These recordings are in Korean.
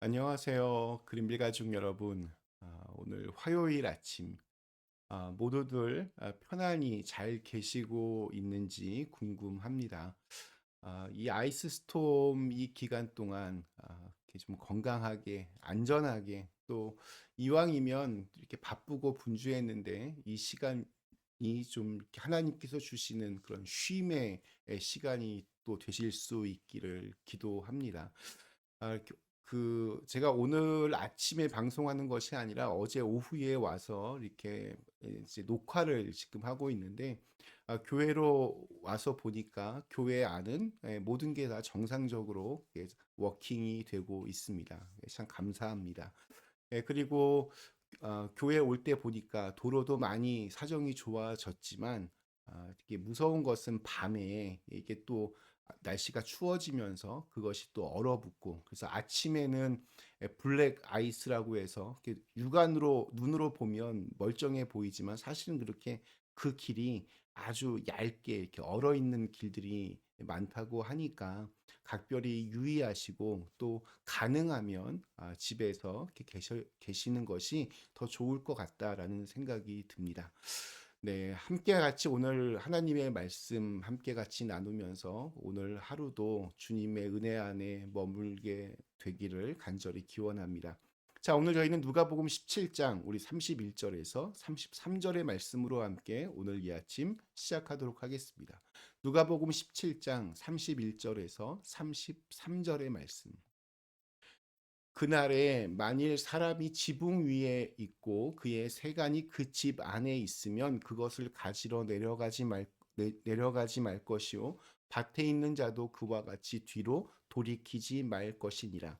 안녕하세요. 그린빌 가족 여러분. 오늘 화요일 아침, 모두들 편안히 잘 계시고 있는지 궁금합니다. 이 아이스 스톰 이 기간 동안 이렇게 좀 건강하게, 안전하게 또 이왕이면 이렇게 바쁘고 분주했는데 이 시간이 좀 이렇게 하나님께서 주시는 그런 쉼의 시간이 또 되실 수 있기를 기도합니다. 제가 오늘 아침에 방송하는 것이 아니라 어제 오후에 와서 이렇게 이제 녹화를 지금 하고 있는데, 교회로 와서 보니까 교회 안은 모든 게 다 정상적으로 워킹이 되고 있습니다. 참 감사합니다. 그리고 교회 올 때 보니까 도로도 많이 사정이 좋아졌지만, 이게 무서운 것은 밤에 이게 또 날씨가 추워지면서 그것이 또 얼어붙고, 그래서 아침에는 블랙 아이스라고 해서 이렇게 육안으로 눈으로 보면 멀쩡해 보이지만 사실은 그렇게 그 길이 아주 얇게 이렇게 얼어 있는 길들이 많다고 하니까 각별히 유의하시고, 또 가능하면 집에서 이렇게 계시는 것이 더 좋을 것 같다라는 생각이 듭니다. 네, 함께 같이 오늘 하나님의 말씀 함께 같이 나누면서 오늘 하루도 주님의 은혜 안에 머물게 되기를 간절히 기원합니다. 자, 오늘 저희는 누가복음 17장 우리 31절에서 33절의 말씀으로 함께 오늘 이 아침 시작하도록 하겠습니다. 누가복음 17장 31절에서 33절의 말씀. 그날에 만일 사람이 지붕 위에 있고 그의 세간이 그 집 안에 있으면 그것을 가지러 내려가지 말 것이요 밭에 있는 자도 그와 같이 뒤로 돌이키지 말 것이니라.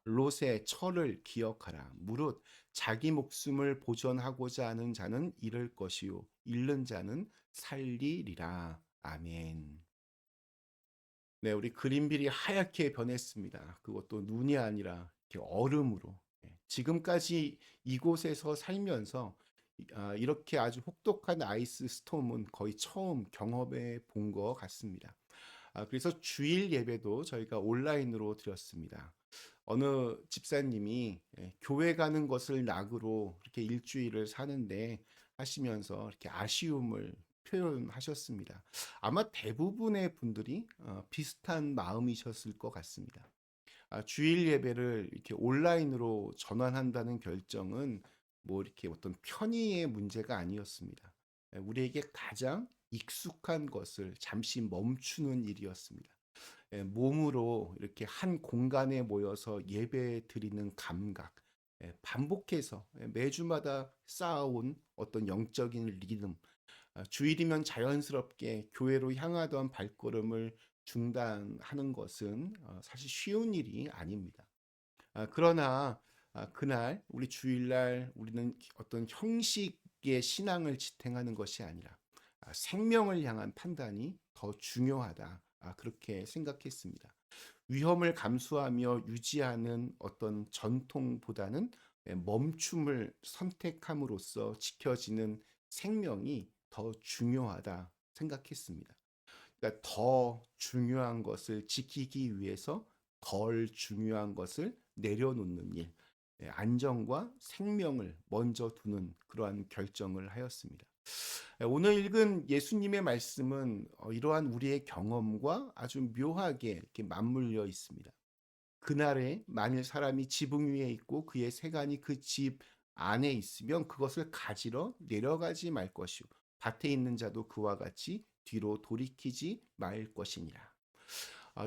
롯의 철을 기억하라. 무릇 자기 목숨을 보존하고자 하는 자는 잃을 것이요 잃는 자는 살리리라. 아멘. 네, 우리 그린빌이 하얗게 변했습니다. 그것도 눈이 아니라 이렇게 얼음으로. 지금까지 이곳에서 살면서 이렇게 아주 혹독한 아이스 스톰은 거의 처음 경험해 본 것 같습니다. 그래서 주일 예배도 저희가 온라인으로 드렸습니다. 어느 집사님이 교회 가는 것을 낙으로 이렇게 일주일을 사는데 하시면서 이렇게 아쉬움을 표현하셨습니다. 아마 대부분의 분들이 비슷한 마음이셨을 것 같습니다. 주일 예배를 이렇게 온라인으로 전환한다는 결정은 뭐 이렇게 어떤 편의의 문제가 아니었습니다. 우리에게 가장 익숙한 것을 잠시 멈추는 일이었습니다. 몸으로 이렇게 한 공간에 모여서 예배 드리는 감각, 반복해서 매주마다 쌓아온 어떤 영적인 리듬, 주일이면 자연스럽게 교회로 향하던 발걸음을 중단하는 것은 사실 쉬운 일이 아닙니다. 그러나 그날 우리 주일날 우리는 어떤 형식의 신앙을 지탱하는 것이 아니라 생명을 향한 판단이 더 중요하다. 그렇게 생각했습니다. 위험을 감수하며 유지하는 어떤 전통보다는 멈춤을 선택함으로써 지켜지는 생명이 더 중요하다 생각했습니다. 그러니까 더 중요한 것을 지키기 위해서 덜 중요한 것을 내려놓는 일, 안정과 생명을 먼저 두는 그러한 결정을 하였습니다. 오늘 읽은 예수님의 말씀은 이러한 우리의 경험과 아주 묘하게 이렇게 맞물려 있습니다. 그날에 만일 사람이 지붕 위에 있고 그의 세간이 그 집 안에 있으면 그것을 가지러 내려가지 말 것이요 밭에 있는 자도 그와 같이 뒤로 돌이키지 말 것이니라.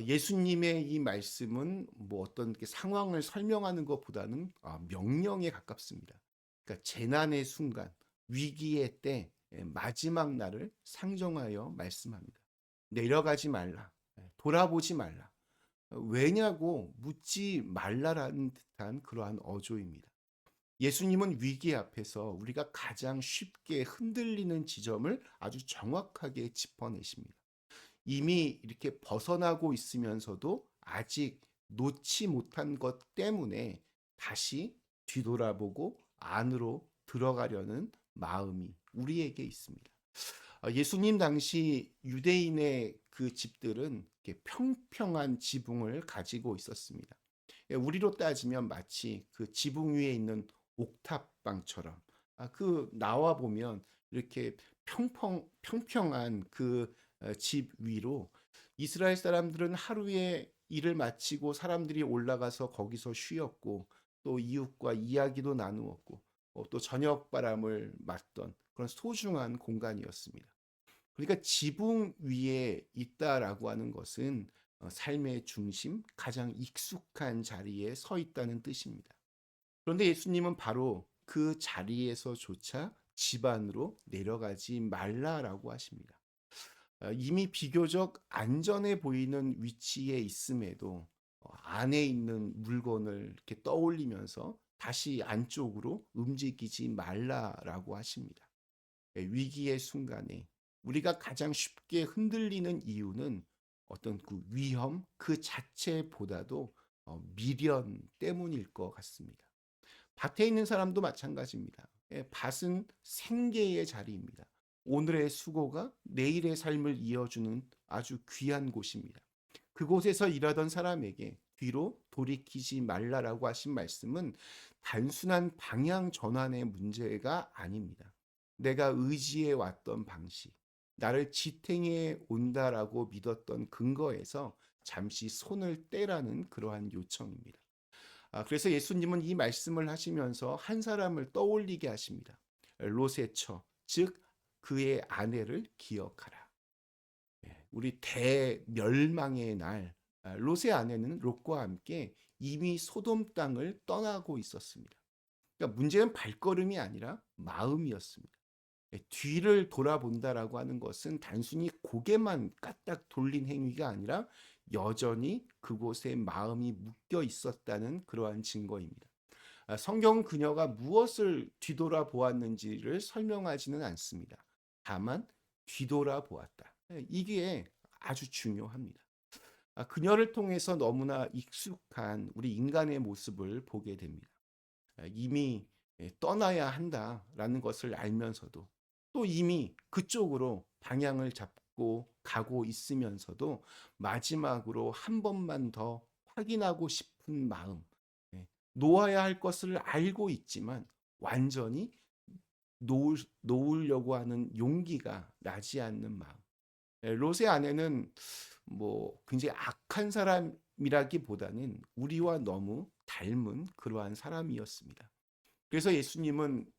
예수님의 이 말씀은 뭐 어떤 상황을 설명하는 것보다는 명령에 가깝습니다. 그러니까 재난의 순간, 위기의 때, 마지막 날을 상정하여 말씀합니다. 내려가지 말라, 돌아보지 말라. 왜냐고 묻지 말라라는 듯한 그러한 어조입니다. 예수님은 위기 앞에서 우리가 가장 쉽게 흔들리는 지점을 아주 정확하게 짚어내십니다. 이미 이렇게 벗어나고 있으면서도 아직 놓지 못한 것 때문에 다시 뒤돌아보고 안으로 들어가려는 마음이 우리에게 있습니다. 예수님 당시 유대인의 그 집들은 이렇게 평평한 지붕을 가지고 있었습니다. 우리로 따지면 마치 그 지붕 위에 있는 옥탑방처럼 그 나와 보면 이렇게 평평한 그 집 위로 이스라엘 사람들은 하루에 일을 마치고 사람들이 올라가서 거기서 쉬었고 또 이웃과 이야기도 나누었고 또 저녁 바람을 맞던 그런 소중한 공간이었습니다. 그러니까 지붕 위에 있다라고 하는 것은 삶의 중심, 가장 익숙한 자리에 서 있다는 뜻입니다. 그런데 예수님은 바로 그 자리에서조차 집 안으로 내려가지 말라라고 하십니다. 이미 비교적 안전해 보이는 위치에 있음에도 안에 있는 물건을 이렇게 떠올리면서 다시 안쪽으로 움직이지 말라라고 하십니다. 위기의 순간에 우리가 가장 쉽게 흔들리는 이유는 어떤 그 위험 그 자체보다도 미련 때문일 것 같습니다. 밭에 있는 사람도 마찬가지입니다. 밭은 생계의 자리입니다. 오늘의 수고가 내일의 삶을 이어주는 아주 귀한 곳입니다. 그곳에서 일하던 사람에게 뒤로 돌이키지 말라라고 하신 말씀은 단순한 방향 전환의 문제가 아닙니다. 내가 의지해 왔던 방식, 나를 지탱해 온다라고 믿었던 근거에서 잠시 손을 떼라는 그러한 요청입니다. 그래서 예수님은 이 말씀을 하시면서 한 사람을 떠올리게 하십니다. 롯의 처, 즉 그의 아내를 기억하라. 우리 대멸망의 날, 롯의 아내는 롯과 함께 이미 소돔 땅을 떠나고 있었습니다. 그러니까 문제는 발걸음이 아니라 마음이었습니다. 뒤를 돌아본다라고 하는 것은 단순히 고개만 까딱 돌린 행위가 아니라 여전히 그곳에 마음이 묶여 있었다는 그러한 증거입니다. 성경은 그녀가 무엇을 뒤돌아 보았는지를 설명하지는 않습니다. 다만 뒤돌아 보았다. 이게 아주 중요합니다. 그녀를 통해서 너무나 익숙한 우리 인간의 모습을 보게 됩니다. 이미 떠나야 한다라는 것을 알면서도 또 이미 그쪽으로 방향을 잡고 가고 있으면서도 마지막으로 한 번만 더 확인하고 싶은 마음, 놓아야 할 것을 알고 있지만 완전히 놓으려고 하는 용기가 나지 않는 마음. 롯의 아내는 뭐 굉장히 악한 사람이라기보다는 우리와 너무 닮은 그러한 사람이었습니다. 그래서 예수님은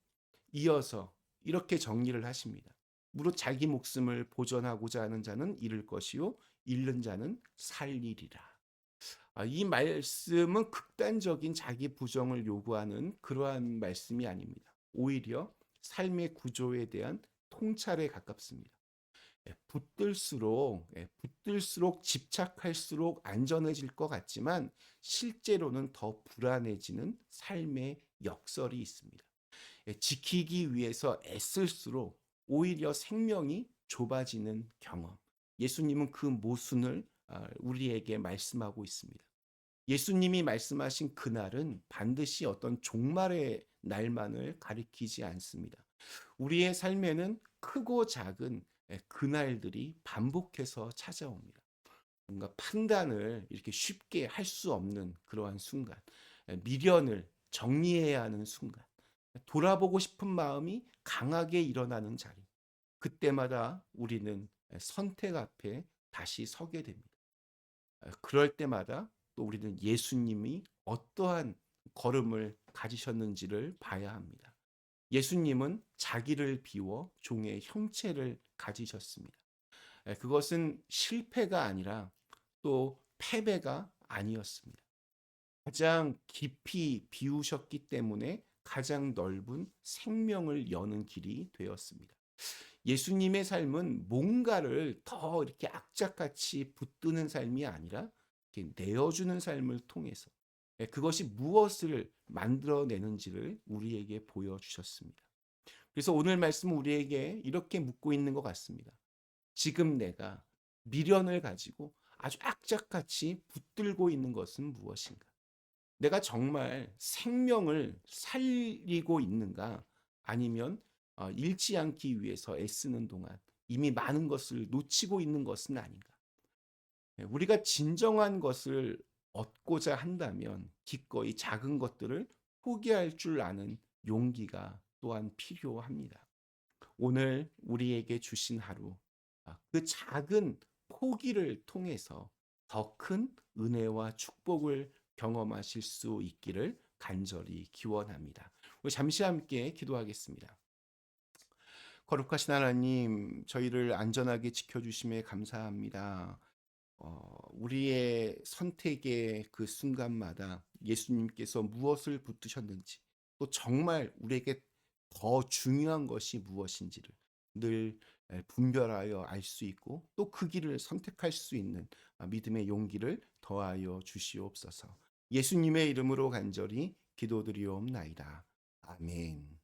이어서 이렇게 정리를 하십니다. 무릇 자기 목숨을 보존하고자 하는 자는 잃을 것이요 잃는 자는 살리리라. 이 말씀은 극단적인 자기 부정을 요구하는 그러한 말씀이 아닙니다. 오히려 삶의 구조에 대한 통찰에 가깝습니다. 붙들수록 집착할수록 안전해질 것 같지만 실제로는 더 불안해지는 삶의 역설이 있습니다. 지키기 위해서 애쓸수록 오히려 생명이 좁아지는 경험. 예수님은 그 모순을 우리에게 말씀하고 있습니다. 예수님이 말씀하신 그날은 반드시 어떤 종말의 날만을 가리키지 않습니다. 우리의 삶에는 크고 작은 그날들이 반복해서 찾아옵니다. 뭔가 판단을 이렇게 쉽게 할 수 없는 그러한 순간, 미련을 정리해야 하는 순간, 돌아보고 싶은 마음이 강하게 일어나는 자리. 그때마다 우리는 선택 앞에 다시 서게 됩니다. 그럴 때마다 또 우리는 예수님이 어떠한 걸음을 가지셨는지를 봐야 합니다. 예수님은 자기를 비워 종의 형체를 가지셨습니다. 그것은 실패가 아니라 또 패배가 아니었습니다. 가장 깊이 비우셨기 때문에 가장 넓은 생명을 여는 길이 되었습니다. 예수님의 삶은 뭔가를 더 이렇게 악착같이 붙드는 삶이 아니라 이렇게 내어주는 삶을 통해서 그것이 무엇을 만들어내는지를 우리에게 보여주셨습니다. 그래서 오늘 말씀은 우리에게 이렇게 묻고 있는 것 같습니다. 지금 내가 미련을 가지고 아주 악착같이 붙들고 있는 것은 무엇인가? 내가 정말 생명을 살리고 있는가? 아니면 잃지 않기 위해서 애쓰는 동안 이미 많은 것을 놓치고 있는 것은 아닌가? 우리가 진정한 것을 얻고자 한다면 기꺼이 작은 것들을 포기할 줄 아는 용기가 또한 필요합니다. 오늘 우리에게 주신 하루, 그 작은 포기를 통해서 더 큰 은혜와 축복을 경험하실 수 있기를 간절히 기원합니다. 우리 잠시 함께 기도하겠습니다. 거룩하신 하나님, 저희를 안전하게 지켜주심에 감사합니다. 우리의 선택의 그 순간마다 예수님께서 무엇을 붙드셨는지, 또 정말 우리에게 더 중요한 것이 무엇인지를 늘 분별하여 알 수 있고, 또 그 길을 선택할 수 있는 믿음의 용기를 더하여 주시옵소서. 예수님의 이름으로 간절히 기도드리옵나이다. 아멘.